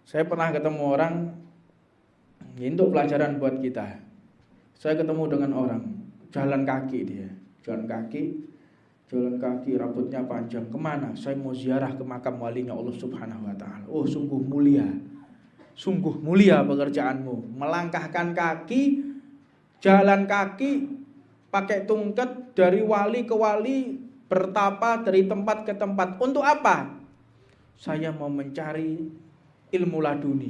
Saya pernah ketemu orang, ini untuk pelajaran buat kita. Saya ketemu dengan orang, jalan kaki dia, jalan kaki, rambutnya panjang. Kemana? Saya mau ziarah ke makam walinya Allah Subhanahu Wa Taala. Oh, sungguh mulia pekerjaanmu. Melangkahkan kaki, jalan kaki, pakai tungket dari wali ke wali, bertapa dari tempat ke tempat. Untuk apa? Saya mau mencari ilmu laduni.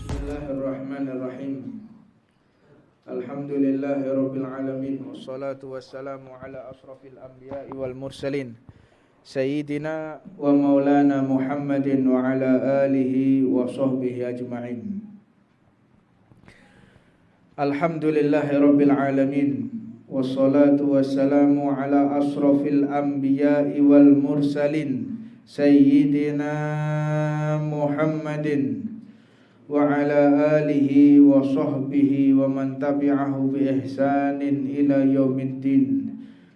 Bismillahirrahmanirrahim. Alhamdulillahirabbil alamin wassalatu wassalamu ala asrafil anbiya'i wal mursalin sayyidina wa maulana Muhammadin wa ala alihi wa sahbihi ajma'in. Alhamdulillahirabbil alamin wassalatu wassalamu ala asrafil anbiya'i wal mursalin sayyidina Muhammadin wa ala alihi wa sahbihi wa man tabi'ahu bi ihsanin ila yaumiddin.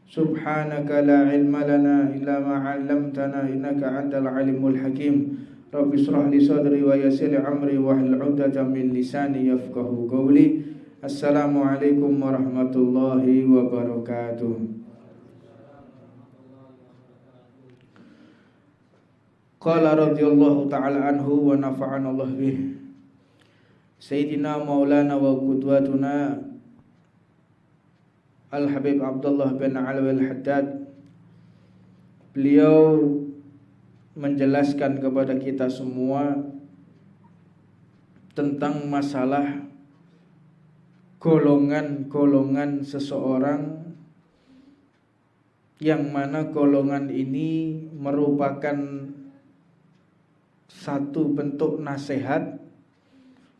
Subhanaka la ilma lana illa ma 'allamtana innaka antal alimul hakim. Rabbi shrah li sadri wa yassir li amri wahlul 'uqdatam min lisani yafqahu qawli. Assalamualaikum warahmatullahi wabarakatuh. Qala radhiyallahu ta'ala anhu wa nafa'ana Allah bih. Sayyidina Maulana wa qudwatuna Al-Habib Abdullah bin Alawi Al-Haddad. Beliau menjelaskan kepada kita semua tentang masalah golongan-golongan seseorang, yang mana golongan ini merupakan satu bentuk nasihat,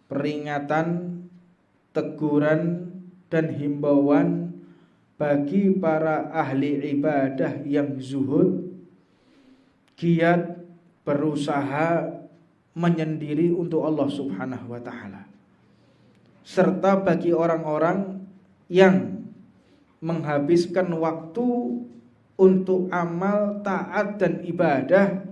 peringatan, teguran, dan himbauan bagi para ahli ibadah yang zuhud, giat berusaha menyendiri untuk Allah Subhanahu wa Ta'ala, serta bagi orang-orang yang menghabiskan waktu untuk amal, taat, dan ibadah,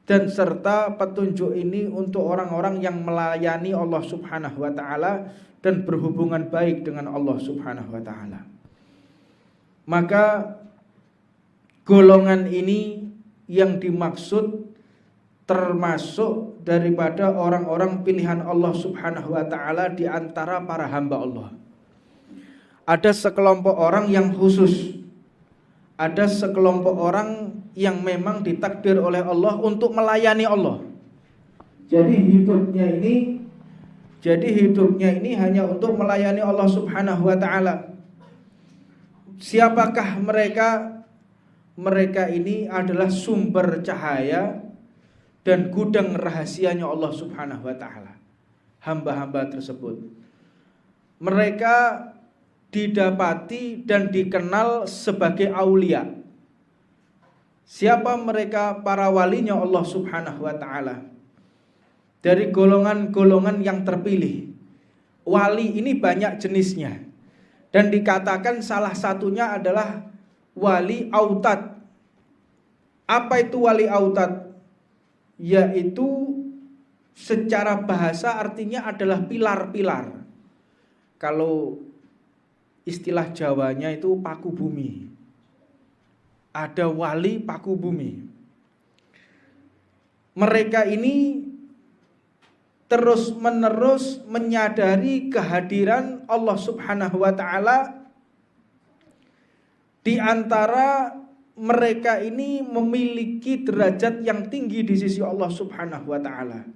dan serta petunjuk ini untuk orang-orang yang melayani Allah Subhanahu wa Ta'ala dan berhubungan baik dengan Allah Subhanahu wa Ta'ala. Maka golongan ini yang dimaksud termasuk daripada orang-orang pilihan Allah Subhanahu wa Ta'ala di antara para hamba Allah. Ada sekelompok orang yang khusus, ada sekelompok orang yang memang ditakdir oleh Allah untuk melayani Allah. Jadi hidupnya ini hanya untuk melayani Allah Subhanahu wa Ta'ala. Siapakah mereka? Mereka ini adalah sumber cahaya dan gudang rahasianya Allah Subhanahu wa Ta'ala. Hamba-hamba tersebut, mereka didapati dan dikenal sebagai aulia. Siapa mereka? Para walinya Allah Subhanahu wa Ta'ala, dari golongan-golongan yang terpilih. Wali ini banyak jenisnya, dan dikatakan salah satunya adalah wali autad. Apa itu wali autad? Yaitu secara bahasa artinya adalah pilar-pilar. Kalau istilah Jawanya itu paku bumi. Ada wali paku bumi. Mereka ini terus-menerus menyadari kehadiran Allah Subhanahu wa Ta'ala. Di antara mereka ini memiliki derajat yang tinggi di sisi Allah Subhanahu wa Ta'ala.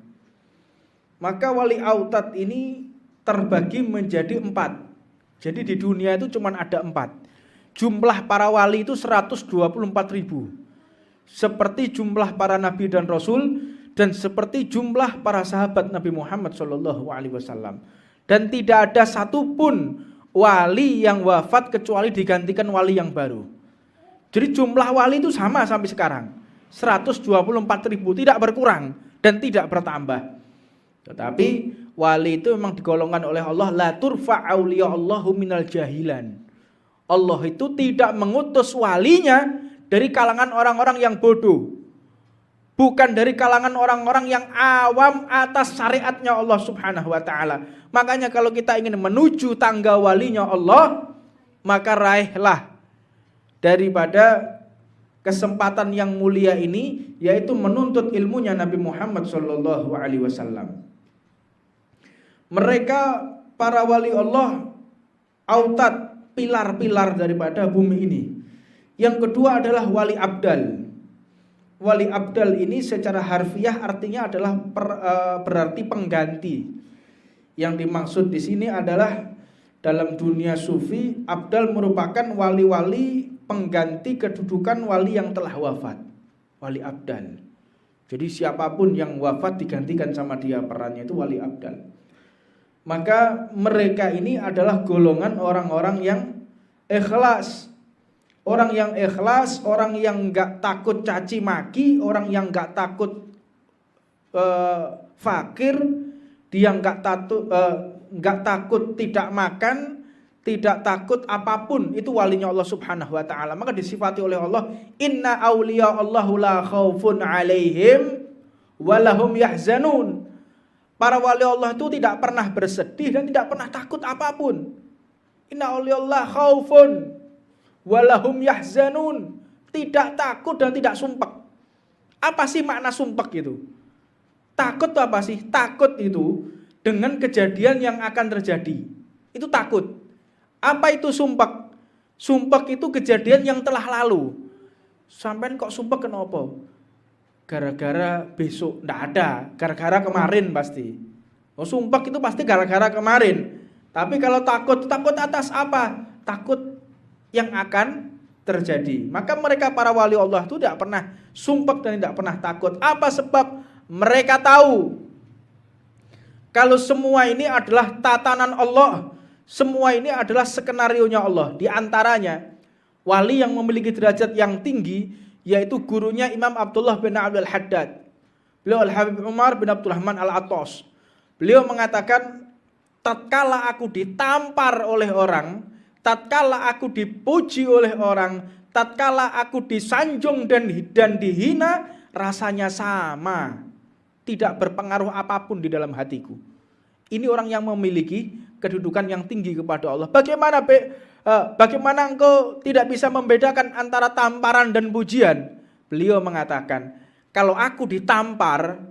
Maka wali autad ini terbagi menjadi 4. Jadi di dunia itu cuma ada 4. Jumlah para wali itu 124.000. Seperti jumlah para nabi dan rasul, dan seperti jumlah para sahabat Nabi Muhammad SAW. Dan tidak ada satupun wali yang wafat kecuali digantikan wali yang baru. Jadi jumlah wali itu sama sampai sekarang, 124.000, tidak berkurang dan tidak bertambah. Tetapi Wali itu memang digolongkan oleh Allah, la turfa auliya Allahu minal jahilan. Allah itu tidak mengutus walinya dari kalangan orang-orang yang bodoh. Bukan dari kalangan orang-orang yang awam atas syariatnya Allah Subhanahu wa taala. Makanya kalau kita ingin menuju tangga walinya Allah, maka raihlah daripada kesempatan yang mulia ini, yaitu menuntut ilmunya Nabi Muhammad sallallahu alaihi wasallam. Mereka para wali Allah, autad, pilar-pilar daripada bumi ini. Yang kedua adalah wali abdal. Wali abdal ini secara harfiah artinya adalah berarti pengganti. Yang dimaksud di sini adalah dalam dunia sufi, abdal merupakan wali-wali pengganti kedudukan wali yang telah wafat. Wali abdal. Jadi siapapun yang wafat digantikan sama dia, perannya itu wali abdal. Maka mereka ini adalah golongan orang-orang yang ikhlas. Orang yang ikhlas, orang yang gak takut caci maki, orang yang gak takut fakir, dia gak takut tidak makan, tidak takut apapun. Itu walinya Allah Subhanahu wa taala. Maka disifati oleh Allah, inna awliya Allahu la khaufun alaihim walahum yahzanun. Para wali Allah itu tidak pernah bersedih dan tidak pernah takut apapun. Inna awliyallahi khaufun walahum yahzanun. Tidak takut dan tidak sumpek. Apa sih makna sumpek itu? Takut itu apa sih? Takut itu dengan kejadian yang akan terjadi. Itu takut. Apa itu sumpek? Sumpek itu kejadian yang telah lalu. Sampean kok sumpek kenapa? Gara-gara besok, ndak ada. Gara-gara kemarin pasti. Oh, sumpah itu pasti gara-gara kemarin. Tapi kalau takut atas apa? Takut yang akan terjadi. Maka mereka para wali Allah itu tidak pernah sumpah dan tidak pernah takut. Apa sebab? Mereka tahu kalau semua ini adalah tatanan Allah. Semua ini adalah skenarionya Allah. Di antaranya wali yang memiliki derajat yang tinggi, yaitu gurunya Imam Abdullah bin Abdul Haddad. Beliau Al-Habib Umar bin Abdurrahman Al-Attas. Beliau mengatakan, tatkala aku ditampar oleh orang, tatkala aku dipuji oleh orang, tatkala aku disanjung dan dihina, rasanya sama. Tidak berpengaruh apapun di dalam hatiku. Ini orang yang memiliki kedudukan yang tinggi kepada Allah. Bagaimana engkau tidak bisa membedakan antara tamparan dan pujian? Beliau mengatakan, kalau aku ditampar,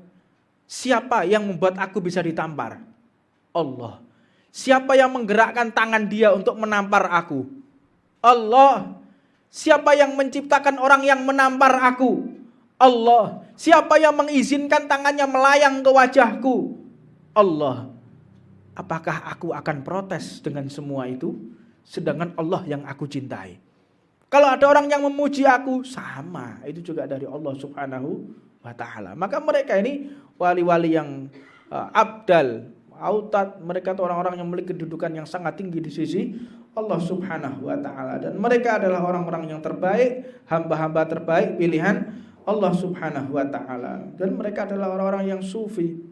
siapa yang membuat aku bisa ditampar? Allah. Siapa yang menggerakkan tangan dia untuk menampar aku? Allah. Siapa yang menciptakan orang yang menampar aku? Allah. Siapa yang mengizinkan tangannya melayang ke wajahku? Allah. Apakah aku akan protes dengan semua itu? Sedangkan Allah yang aku cintai. Kalau ada orang yang memuji aku, sama. Itu juga dari Allah Subhanahu wa ta'ala. Maka mereka ini wali-wali yang abdal, autad. Mereka itu orang-orang yang memiliki kedudukan yang sangat tinggi di sisi Allah Subhanahu wa ta'ala. Dan mereka adalah orang-orang yang terbaik, hamba-hamba terbaik, pilihan Allah Subhanahu wa ta'ala. Dan mereka adalah orang-orang yang sufi.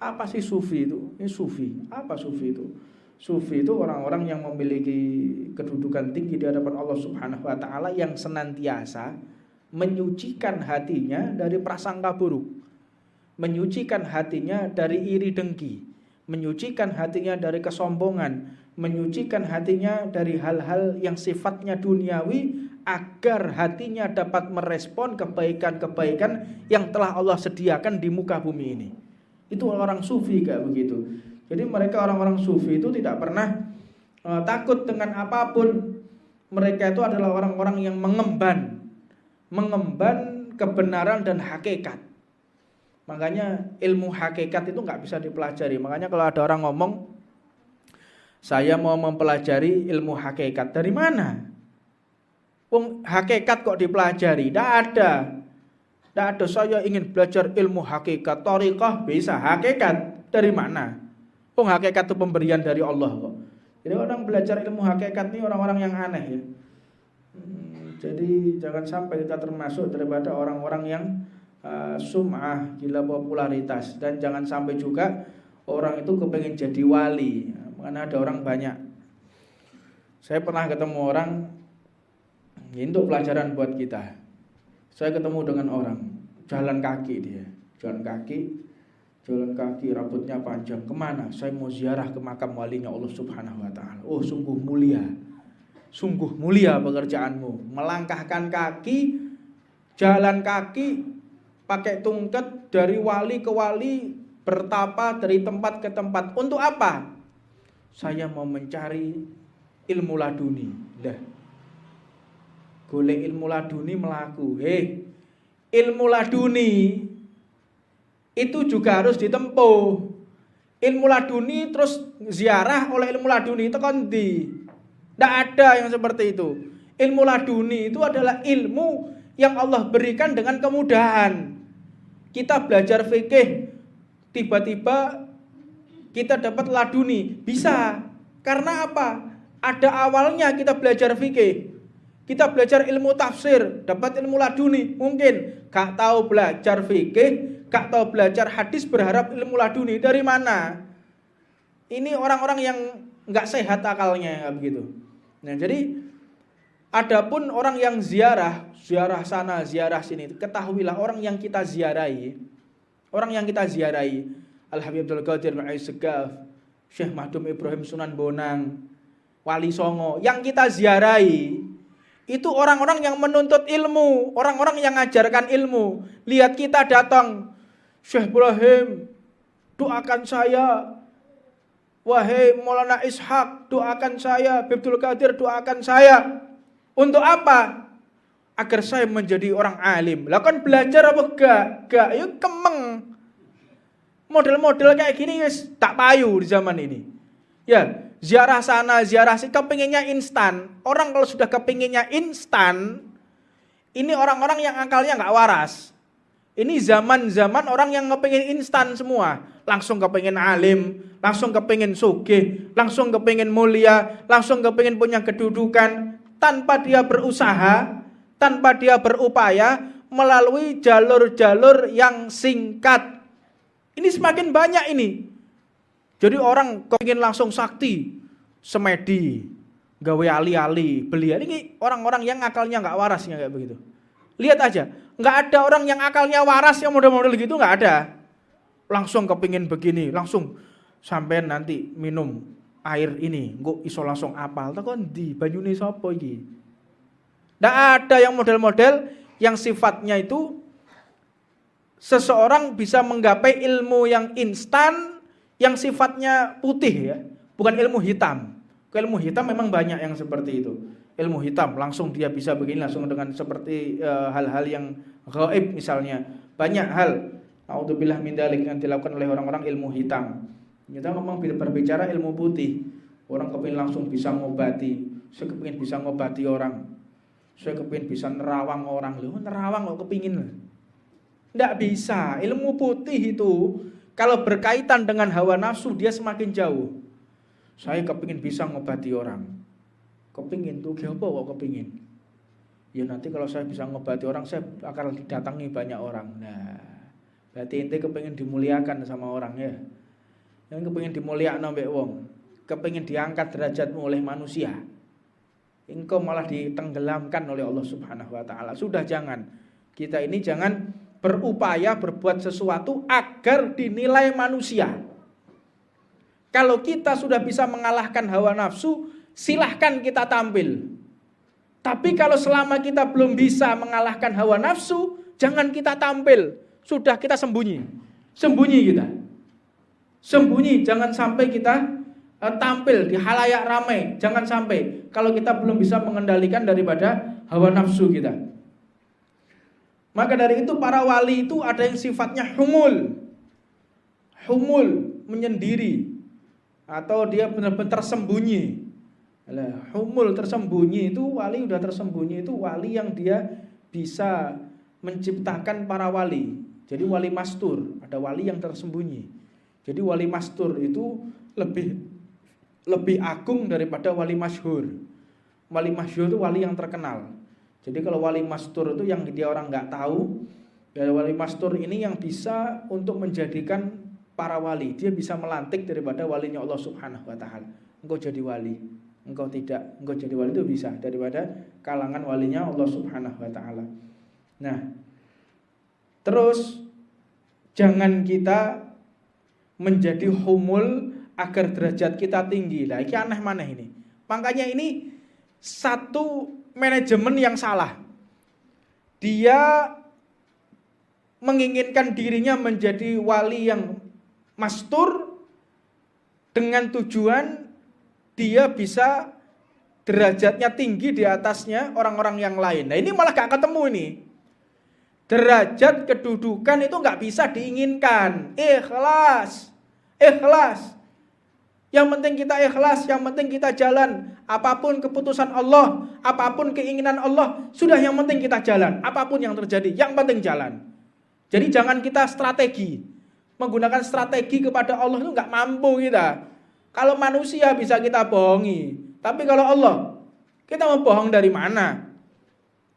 Apa sih sufi itu? Ini sufi. Apa sufi itu? Sufi itu orang-orang yang memiliki kedudukan tinggi di hadapan Allah Subhanahu wa ta'ala, yang senantiasa menyucikan hatinya dari prasangka buruk, menyucikan hatinya dari iri dengki, menyucikan hatinya dari kesombongan, menyucikan hatinya dari hal-hal yang sifatnya duniawi, agar hatinya dapat merespon kebaikan-kebaikan yang telah Allah sediakan di muka bumi ini. Itu orang sufi kayak begitu. Jadi mereka orang-orang sufi itu tidak pernah takut dengan apapun. Mereka itu adalah orang-orang yang mengemban kebenaran dan hakikat. Makanya ilmu hakikat itu nggak bisa dipelajari. Makanya kalau ada orang ngomong, saya mau mempelajari ilmu hakikat, dari mana? Hakikat kok dipelajari? Tidak ada. Saya ingin belajar ilmu hakikat, thariqah bisa. Hakikat dari mana? Hakikat itu pemberian dari Allah kok. Jadi orang belajar ilmu hakikat ini orang-orang yang aneh ya. Jadi jangan sampai kita termasuk daripada orang-orang yang sum'ah, gila popularitas. Dan jangan sampai juga orang itu kepengen jadi wali. Karena ada orang banyak. Saya pernah ketemu orang, ini untuk pelajaran buat kita. Saya ketemu dengan orang, jalan kaki dia, jalan kaki, rambutnya panjang. Kemana? Saya mau ziarah ke makam walinya Allah Subhanahu Wa Taala. Oh, sungguh mulia pekerjaanmu. Melangkahkan kaki, jalan kaki, pakai tungket dari wali ke wali, bertapa dari tempat ke tempat. Untuk apa? Saya mau mencari ilmu laduni. Dah. Golek ilmu laduni melaku. Ilmu laduni itu juga harus ditempuh. Ilmu laduni terus ziarah oleh ilmu laduni itu kan tidak ada yang seperti itu. Ilmu laduni itu adalah ilmu yang Allah berikan dengan kemudahan. Kita belajar fikih, tiba-tiba kita dapat laduni, bisa. Karena apa? Ada awalnya kita belajar fikih. Kita belajar ilmu tafsir, dapat ilmu laduni. Mungkin gak tahu belajar fikih, gak tahu belajar hadis, berharap ilmu laduni. Dari mana? Ini orang-orang yang gak sehat akalnya, begitu. Nah, jadi adapun orang yang ziarah sana, ziarah sini, ketahuilah orang yang kita ziarahi, Al-Habib Abdul Qadir Ma'is Segaf, Syekh Mahdum Ibrahim Sunan Bonang, Wali Songo, yang kita ziarahi itu orang-orang yang menuntut ilmu, orang-orang yang mengajarkan ilmu. Lihat kita datang, Syekh Ibrahim, doakan saya. Wahai Maulana Ishaq, doakan saya. Abdul Qadir, doakan saya. Untuk apa? Agar saya menjadi orang alim. Lah kan belajar apa gak? Yuk kemeng. Model-model kayak gini wis tak payu di zaman ini. Ya, ziarah sana, ziarah sini, kepinginnya instan. Orang kalau sudah kepinginnya instan, ini orang-orang yang akalnya nggak waras. Ini zaman-zaman orang yang kepingin instan semua. Langsung kepingin alim, langsung kepingin sugih, langsung kepingin mulia, langsung kepingin punya kedudukan, tanpa dia berusaha, tanpa dia berupaya melalui jalur-jalur yang singkat. Ini semakin banyak ini. Jadi orang kepingin langsung sakti, semedi, gawe ali-ali, beliau. Ini orang-orang yang akalnya nggak waras, ya kayak begitu. Lihat aja, nggak ada orang yang akalnya waras yang model-model gitu, nggak ada. Langsung kepingin begini, langsung sampai nanti minum air ini, nggak iso langsung apal. Takon di banyune sapa iki? Nggak ada yang model-model yang sifatnya itu seseorang bisa menggapai ilmu yang instan, yang sifatnya putih ya, bukan ilmu hitam. Ilmu hitam memang banyak yang seperti itu. Ilmu hitam langsung dia bisa begini, langsung dengan seperti hal-hal yang gaib misalnya. Banyak hal, naudzubillah min dzalik, yang dilakukan oleh orang-orang ilmu hitam. Kita memang berbicara ilmu putih. Orang kepingin langsung bisa ngobati. Saya kepingin bisa ngobati orang. Saya kepingin bisa nerawang orang. Loh, nerawang kok kepingin? Tidak bisa. Ilmu putih itu kalau berkaitan dengan hawa nafsu dia semakin jauh. Saya kepingin bisa ngobati orang. Kepingin tuh apa kok kepingin? Ya nanti kalau saya bisa ngobati orang, saya akan didatangi banyak orang. Nah, berarti ente kepingin dimuliakan sama orang ya. Yang kepingin dimuliakan mbek wong, kepingin diangkat derajatmu oleh manusia. Engkau malah ditenggelamkan oleh Allah Subhanahu wa taala. Sudah jangan. Kita ini jangan berupaya berbuat sesuatu agar dinilai manusia. Kalau kita sudah bisa mengalahkan hawa nafsu, silahkan kita tampil. Tapi kalau selama kita belum bisa mengalahkan hawa nafsu, jangan kita tampil. Sudah kita sembunyi. Sembunyi kita. Sembunyi, jangan sampai kita tampil di halayak ramai. Jangan sampai kalau kita belum bisa mengendalikan daripada hawa nafsu kita. Maka dari itu para wali itu ada yang sifatnya humul. Humul, menyendiri. Atau dia benar-benar tersembunyi. Humul, tersembunyi itu wali, udah tersembunyi itu wali yang dia bisa menciptakan para wali. Jadi wali mastur, ada wali yang tersembunyi. Jadi wali mastur itu lebih agung daripada wali masyhur. Wali masyhur itu wali yang terkenal. Jadi kalau wali mastur itu yang dia orang nggak tahu, ya wali mastur ini yang bisa untuk menjadikan para wali. Dia bisa melantik daripada walinya Allah Subhanahu wa taala. Engkau jadi wali, engkau tidak, engkau jadi wali itu bisa daripada kalangan walinya Allah Subhanahu wa taala. Nah, terus jangan kita menjadi humul agar derajat kita tinggi. Lah iki aneh maneh ini. Makanya ini satu manajemen yang salah. Dia menginginkan dirinya menjadi wali yang mastur dengan tujuan dia bisa derajatnya tinggi di atasnya orang-orang yang lain. Nah ini malah gak ketemu ini. Derajat kedudukan itu gak bisa diinginkan. Ikhlas. Yang penting kita ikhlas, yang penting kita jalan. Apapun keputusan Allah, apapun keinginan Allah, sudah yang penting kita jalan. Apapun yang terjadi, yang penting jalan. Jadi jangan kita strategi. Menggunakan strategi kepada Allah itu gak mampu kita. Kalau manusia bisa kita bohongi. Tapi kalau Allah, kita mau bohong dari mana?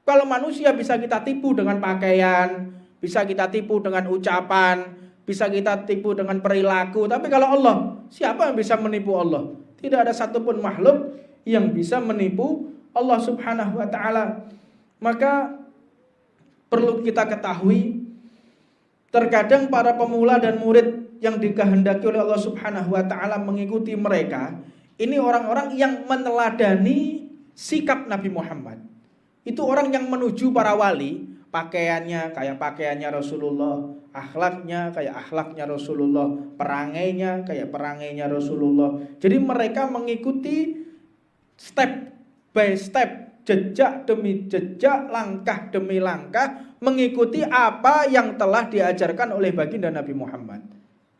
Kalau manusia bisa kita tipu dengan pakaian, bisa kita tipu dengan ucapan, bisa kita tipu dengan perilaku. Tapi kalau Allah, siapa yang bisa menipu Allah? Tidak ada satupun makhluk yang bisa menipu Allah Subhanahu wa ta'ala. Maka perlu kita ketahui, terkadang para pemula dan murid yang dikehendaki oleh Allah Subhanahu wa ta'ala mengikuti mereka, ini orang-orang yang meneladani sikap Nabi Muhammad. Itu orang yang menuju para wali, pakaiannya kayak pakaiannya Rasulullah, akhlaknya kayak akhlaknya Rasulullah, perangainya kayak perangainya Rasulullah. Jadi mereka mengikuti step by step, jejak demi jejak, langkah demi langkah, mengikuti apa yang telah diajarkan oleh baginda Nabi Muhammad.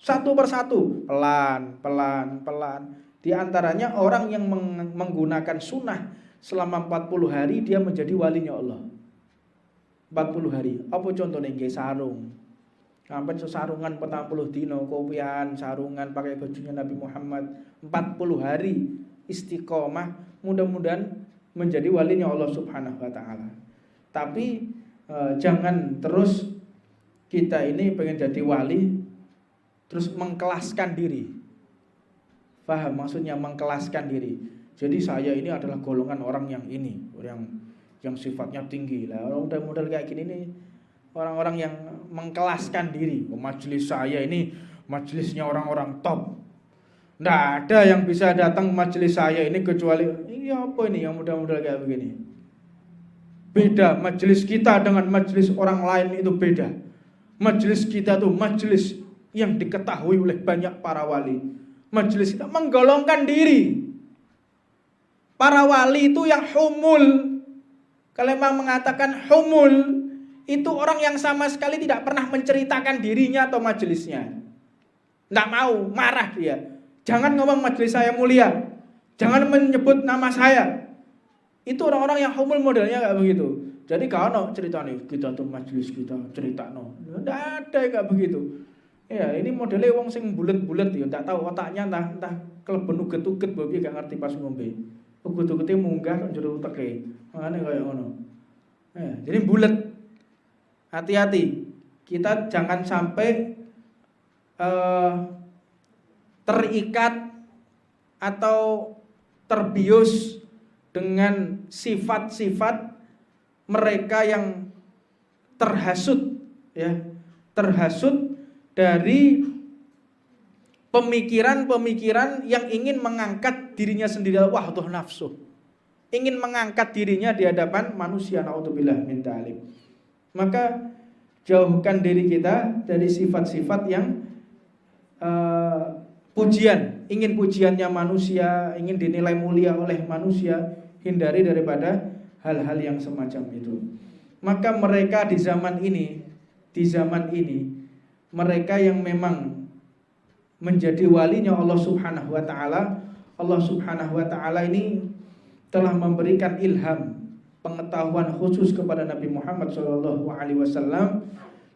Satu persatu, pelan. Di antaranya orang yang menggunakan sunnah selama 40 hari dia menjadi walinya Allah. 40 hari. Apa contohnya? Nggih sarung. Sampai sesarungan 40 dino, kopian, sarungan pakai bajunya Nabi Muhammad. 40 hari istiqomah, mudah-mudahan menjadi walinya Allah Subhanahu wa ta'ala. Tapi jangan terus kita ini pengen jadi wali terus mengkelaskan diri. Paham maksudnya mengkelaskan diri. Jadi saya ini adalah golongan orang yang ini, yang sifatnya tinggi. Lah orang model kayak gini nih orang-orang yang mengkelaskan diri. Majelis saya ini majelisnya orang-orang top. Nggak ada yang bisa datang majelis saya ini kecuali ini apa ini yang model-model kayak begini. Beda majelis kita dengan majelis orang lain itu beda. Majelis kita tuh majelis yang diketahui oleh banyak para wali. Majelis kita menggolongkan diri. Para wali itu yang humul. Kalau memang mengatakan humul, itu orang yang sama sekali tidak pernah menceritakan dirinya atau majelisnya. Nggak mau, marah dia. Jangan ngomong majelis saya mulia. Jangan menyebut nama saya. Itu orang-orang yang humul modelnya kayak begitu. Jadi kalau cerita nih, kita tuh majelis kita cerita no. Nggak ada kayak begitu. Ya ini modelnya wong sing bulet-bulet ya, nggak tahu otaknya entah keleben uget-uget babi gak ngerti pas ngombe. Uget-ugetnya munggah kok jero uteke. Makane kayak ngono. Ya, jadi bulet. Hati-hati. Kita jangan sampai terikat atau terbius dengan sifat-sifat mereka yang terhasut ya, terhasut dari pemikiran-pemikiran yang ingin mengangkat dirinya sendiri. Wah, tuh nafsu. Ingin mengangkat dirinya di hadapan manusia, naudzubillah min dzalik. Maka jauhkan diri kita dari sifat-sifat yang pujian, ingin pujiannya manusia, ingin dinilai mulia oleh manusia, hindari daripada hal-hal yang semacam itu. Maka mereka di zaman ini, mereka yang memang menjadi walinya Allah Subhanahu wa ta'ala, Allah Subhanahu wa ta'ala ini telah memberikan ilham, pengetahuan khusus kepada Nabi Muhammad SAW.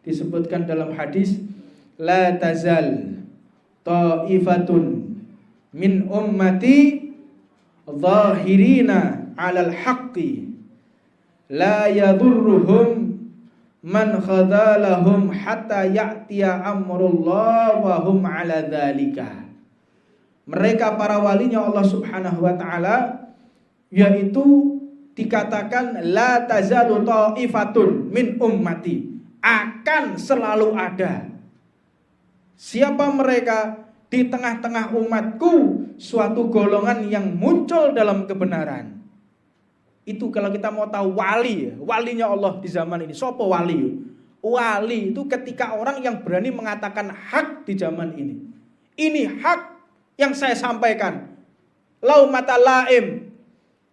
Disebutkan dalam hadis, la tazal ta'ifatun min ummati zahirina 'alal haqqi la yadurruhum man khadalahum hatta ya'tiya amrullah wa hum ala dzalika. Mereka para walinya Allah Subhanahu wa taala, yaitu dikatakan la tazalu ta'ifatun min ummati, akan selalu ada. Siapa mereka? Di tengah-tengah umatku suatu golongan yang muncul dalam kebenaran. Itu kalau kita mau tahu wali, walinya Allah di zaman ini. Sopo wali? Wali itu ketika orang yang berani mengatakan hak di zaman ini. Ini hak yang saya sampaikan. Lau mata laim.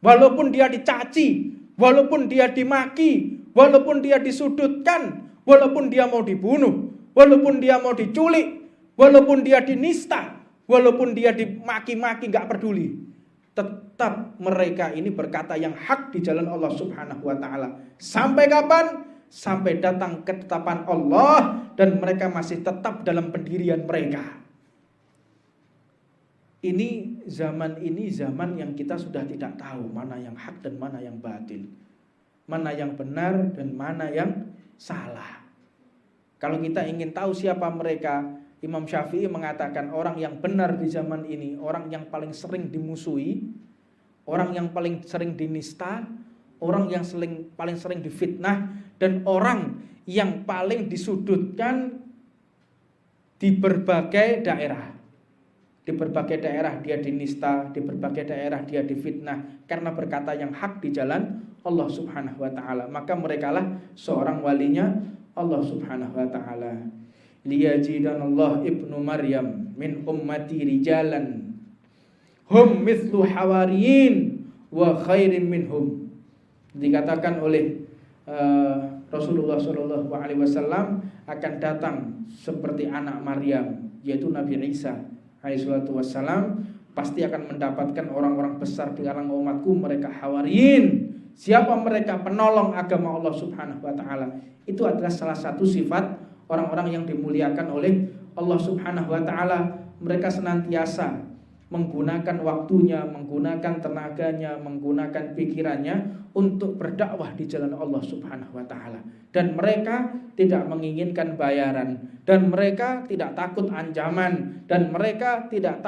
Walaupun dia dicaci, walaupun dia dimaki, walaupun dia disudutkan, walaupun dia mau dibunuh, walaupun dia mau diculik, walaupun dia dinista, walaupun dia dimaki-maki, gak peduli. Tetap mereka ini berkata yang hak di jalan Allah Subhanahu wa taala. Sampai kapan? Sampai datang ketetapan Allah dan mereka masih tetap dalam pendirian mereka. Ini zaman yang kita sudah tidak tahu mana yang hak dan mana yang batil, mana yang benar dan mana yang salah. Kalau kita ingin tahu siapa mereka, Imam Syafi'i mengatakan orang yang benar di zaman ini, orang yang paling sering dimusuhi, orang yang paling sering dinista, orang yang paling sering difitnah, dan orang yang paling disudutkan di berbagai daerah. Di berbagai daerah dia dinista, di berbagai daerah dia difitnah karena berkata yang hak di jalan Allah Subhanahu wa taala. Maka merekalah seorang walinya Allah Subhanahu wa taala. Liyajidanallah ibnu Maryam min ummati rijalan hum mithlu hawariyin wa khairin minhum. Dikatakan oleh Rasulullah Shallallahu Alaihi Wasallam akan datang seperti anak Maryam, yaitu Nabi Isa Alaihissalatu Wassalam, pasti akan mendapatkan orang-orang besar di kalangan umatku, mereka hawariyin. Siapa mereka? Penolong agama Allah Subhanahu wa taala. Itu adalah salah satu sifat orang-orang yang dimuliakan oleh Allah Subhanahu wa taala. Mereka senantiasa menggunakan waktunya, menggunakan tenaganya, menggunakan pikirannya untuk berdakwah di jalan Allah Subhanahu wa taala. Dan mereka tidak menginginkan bayaran, dan mereka tidak takut ancaman, dan mereka tidak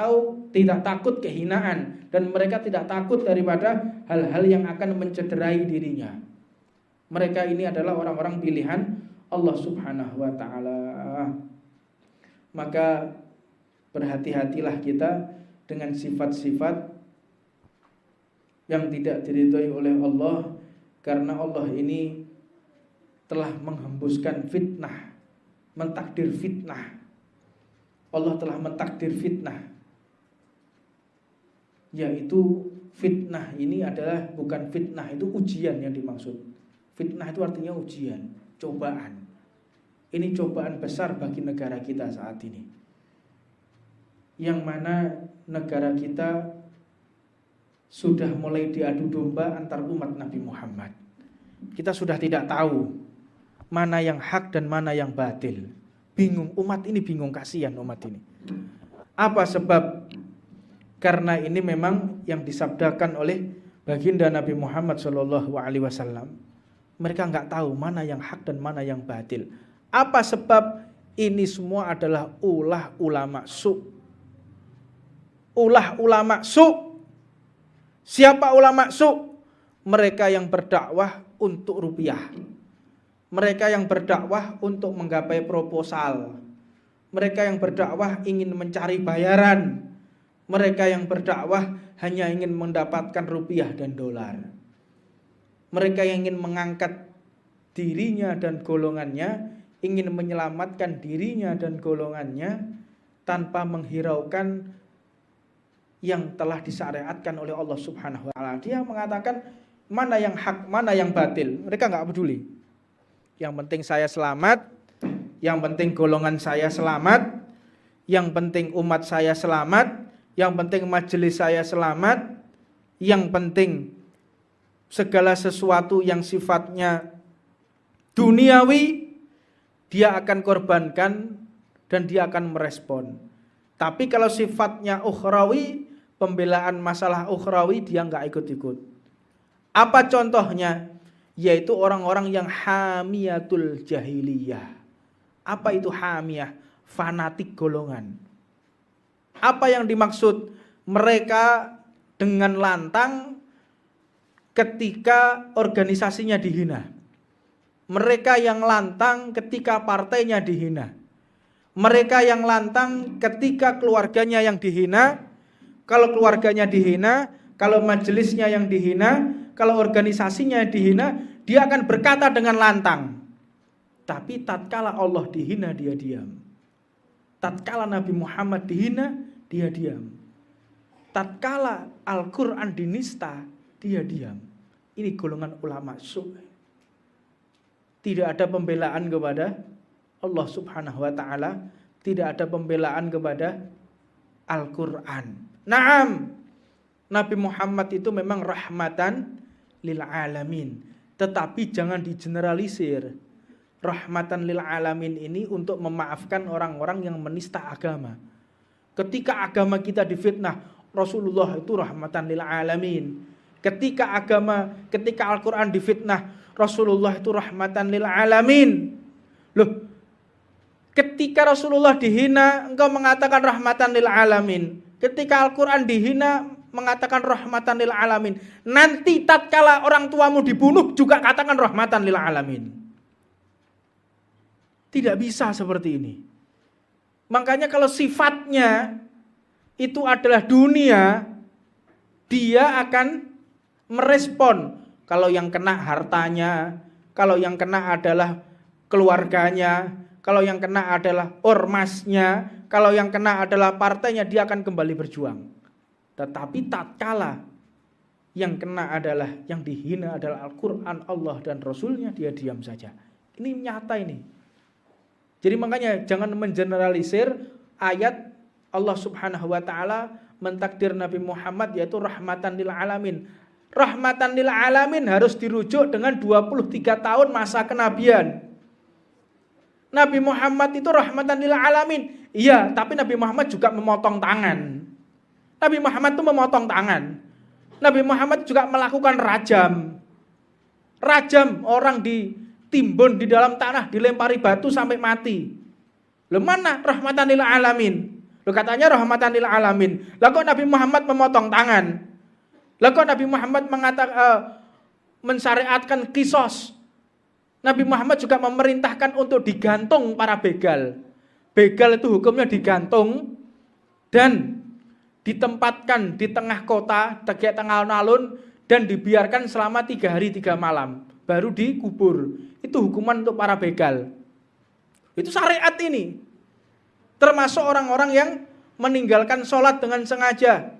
takut kehinaan, dan mereka tidak takut daripada hal-hal yang akan mencederai dirinya. Mereka ini adalah orang-orang pilihan Allah Subhanahu wa taala. Maka berhati-hatilah kita dengan sifat-sifat yang tidak diridhoi oleh Allah, karena Allah ini telah menghembuskan fitnah, mentakdir fitnah. Allah telah mentakdir fitnah, yaitu fitnah ini adalah bukan fitnah itu ujian yang dimaksud. Fitnah itu artinya ujian, cobaan. Ini cobaan besar bagi negara kita saat ini, yang mana negara kita sudah mulai diadu domba antar umat Nabi Muhammad. Kita sudah tidak tahu mana yang hak dan mana yang batil. Bingung, umat ini bingung, kasihan umat ini. Apa sebab? Karena ini memang yang disabdakan oleh baginda Nabi Muhammad SAW. Mereka nggak tahu mana yang hak dan mana yang batil. Apa sebab? Ini semua adalah ulah ulama su. Ulah ulama su. Siapa ulama su? Mereka yang berdakwah untuk rupiah. Mereka yang berdakwah untuk menggapai proposal. Mereka yang berdakwah ingin mencari bayaran. Mereka yang berdakwah hanya ingin mendapatkan rupiah dan dolar. Mereka yang ingin mengangkat dirinya dan golongannya, ingin menyelamatkan dirinya dan golongannya tanpa menghiraukan yang telah disyariatkan oleh Allah Subhanahu wa taala. Dia mengatakan mana yang hak, mana yang batil. Mereka enggak peduli. Yang penting saya selamat, yang penting golongan saya selamat, yang penting umat saya selamat, yang penting majelis saya selamat, yang penting segala sesuatu yang sifatnya duniawi dia akan korbankan dan dia akan merespon. Tapi kalau sifatnya ukhrawi, pembelaan masalah ukhrawi dia enggak ikut-ikut. Apa contohnya? yaitu orang-orang yang hamiyatul jahiliyah. Apa itu hamiyah? Fanatik golongan. Apa yang dimaksud? Mereka dengan lantang ketika organisasinya dihina. Mereka yang lantang ketika partainya dihina. Mereka yang lantang ketika keluarganya yang dihina. Kalau keluarganya dihina, kalau majelisnya yang dihina, kalau organisasinya dihina, dia akan berkata dengan lantang. Tapi tatkala Allah dihina, dia diam. Tatkala Nabi Muhammad dihina, dia diam. Tatkala Al-Quran dinista, dia diam. Ini golongan ulama sunnah. Tidak ada pembelaan kepada Allah Subhanahu wa taala, tidak ada pembelaan kepada Al-Quran. Naam, Nabi Muhammad itu memang rahmatan lil alamin, tetapi jangan digeneralisir. Rahmatan lil alamin ini untuk memaafkan orang-orang yang menista agama. Ketika agama kita difitnah, Rasulullah itu rahmatan lil alamin. Ketika Al-Quran difitnah, Rasulullah itu rahmatan lil alamin. Loh, ketika Rasulullah dihina, engkau mengatakan rahmatan lil alamin. Ketika Al-Quran dihina, mengatakan rahmatan lil alamin. Nanti tatkala orang tuamu dibunuh, juga katakan rahmatan lil alamin. Tidak bisa seperti ini. Makanya kalau sifatnya itu adalah dunia, dia akan merespon. Kalau yang kena hartanya, kalau yang kena adalah keluarganya, kalau yang kena adalah ormasnya, kalau yang kena adalah partainya, dia akan kembali berjuang. Tetapi tatkala yang kena adalah, yang dihina adalah Al-Quran, Allah dan Rasulnya, dia diam saja. Ini nyata ini. Jadi makanya jangan mengeneralisir ayat Allah Subhanahu wa taala mentakdir Nabi Muhammad yaitu rahmatan lil alamin. Rahmatan lil alamin harus dirujuk dengan 23 tahun masa kenabian. Nabi Muhammad itu rahmatan lil alamin. Iya, tapi Nabi Muhammad juga memotong tangan. Nabi Muhammad itu memotong tangan. Nabi Muhammad juga melakukan rajam. Rajam, orang ditimbun di dalam tanah, dilempari batu sampai mati. Loh, mana rahmatan lil alamin? Loh, katanya rahmatan lil alamin. Lah kok Nabi Muhammad memotong tangan? Lah kok Nabi Muhammad mensyariatkan kisos? Nabi Muhammad juga memerintahkan untuk digantung para begal. Begal itu hukumnya digantung dan ditempatkan di tengah kota, tegak tengah alun-alun, dan dibiarkan selama 3 hari 3 malam. Baru dikubur. Itu hukuman untuk para begal. Itu syariat ini. Termasuk orang-orang yang meninggalkan sholat dengan sengaja.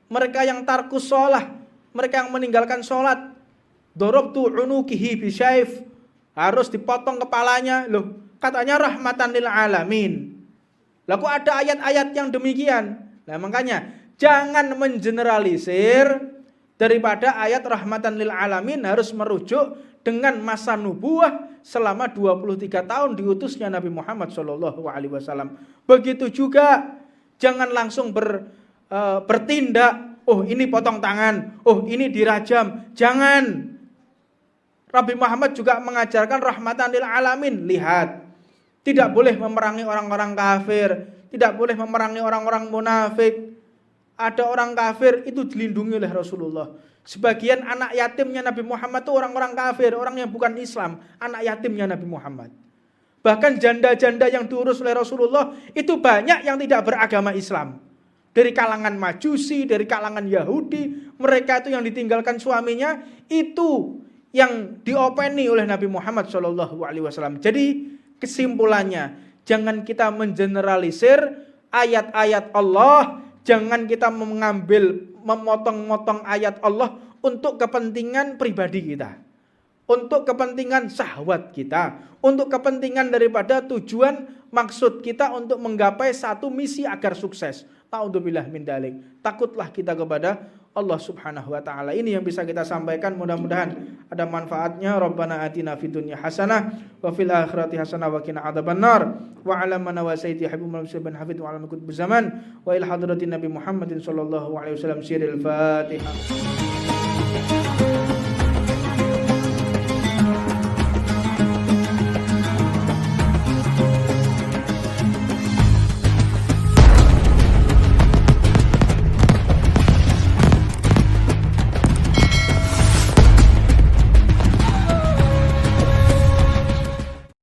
Mereka yang tarkus sholat, mereka yang meninggalkan sholat, dorobtu unukihi bisyayf, harus dipotong kepalanya. Loh, katanya rahmatan lil alamin. Lah kok ada ayat-ayat yang demikian? Nah makanya jangan mengeneralisir, daripada ayat rahmatan lil alamin harus merujuk dengan masa nubuah selama 23 tahun diutusnya Nabi Muhammad SAW. Begitu juga jangan langsung bertindak, oh ini potong tangan, oh ini dirajam. Jangan. Nabi Muhammad juga mengajarkan rahmatan lil alamin. Lihat, tidak boleh memerangi orang-orang kafir, tidak boleh memerangi orang-orang munafik. Ada orang kafir itu dilindungi oleh Rasulullah. Sebagian anak yatimnya Nabi Muhammad itu orang-orang kafir, orang yang bukan Islam, anak yatimnya Nabi Muhammad. Bahkan janda-janda yang diurus oleh Rasulullah itu banyak yang tidak beragama Islam. Dari kalangan Majusi, dari kalangan Yahudi, mereka itu yang ditinggalkan suaminya, itu yang diopeni oleh Nabi Muhammad SAW. Jadi kesimpulannya, jangan kita mengeneralisir ayat-ayat Allah, jangan kita memotong-motong ayat Allah untuk kepentingan pribadi kita, untuk kepentingan syahwat kita, untuk kepentingan daripada tujuan maksud kita untuk menggapai satu misi agar sukses. Ta'udzubillah min dalik. Takutlah kita kepada Allah Subhanahu wa taala. Ini yang bisa kita sampaikan, mudah-mudahan ada manfaatnya. Rabbana atina fid dunya hasanah wa fil akhirati hasanah wa qina adzabannar. Wa ala man wa sayyidi habibul muslimin hafid wa ala kutub zaman wa ila hadratin Nabi Muhammadin sallallahu alaihi wasallam sirril Fatihah.